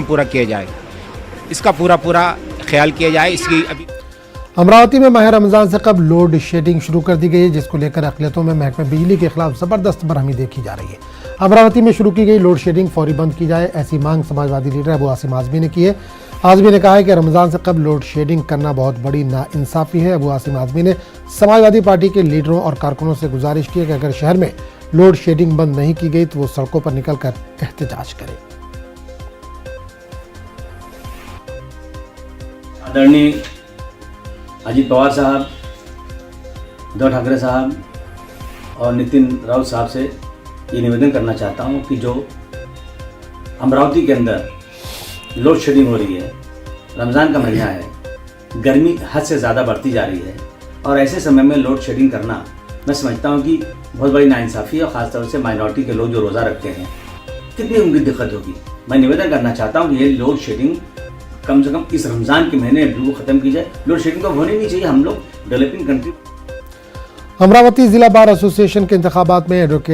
पूरा किया जाए, इसका पूरा ख्याल किया जाए। इसकी अभी अमरावती में माह रमज़ान से कब लोड शेडिंग शुरू कर दी गई है, जिसको लेकर अक़लियतों में महकमे बिजली के खिलाफ ज़बरदस्त बरहमी देखी जा रही है। अमरावती में शुरू की गई लोड शेडिंग फौरी बंद की जाए, ऐसी मांग समाजवादी लीडर अबू आसिम आज़मी ने की है। आज़मी ने कहा है कि रमज़ान से कब लोड शेडिंग करना बहुत बड़ी नाइंसाफ़ी है। अबू आसिम आज़मी ने समाजवादी पार्टी के लीडरों और कारकुनों से गुजारिश की है कि अगर शहर में लोड शेडिंग बंद नहीं की गई तो वो सड़कों पर निकल कर एहतजाज करें। आदरणीय अजीत पवार साहब, उद्धव ठाकरे साहब और नितिन राउत साहब से ये निवेदन करना चाहता हूँ कि जो अमरावती के अंदर लोड शेडिंग हो रही है, रमज़ान का महीना है, गर्मी हद से ज़्यादा बढ़ती जा रही है और ऐसे समय में लोड शेडिंग करना मैं समझता हूँ कि बहुत बड़ी नाइंसाफ़ी है और ख़ासतौर से माइनॉरिटी के लोग जो रोज़ा रखते हैं, कितनी उनकी दिक्कत होगी। मैं निवेदन करना चाहता हूँ कि ये लोड शेडिंग कम से कम इस रमज़ान के महीने बिल्कुल ख़त्म की जाए। लोड शेडिंग तो होनी नहीं चाहिए। हम लोग डेवलपिंग कंट्री। अमरावती जिला बार एसोसिएशन के इंतखाबात में एडवोकेट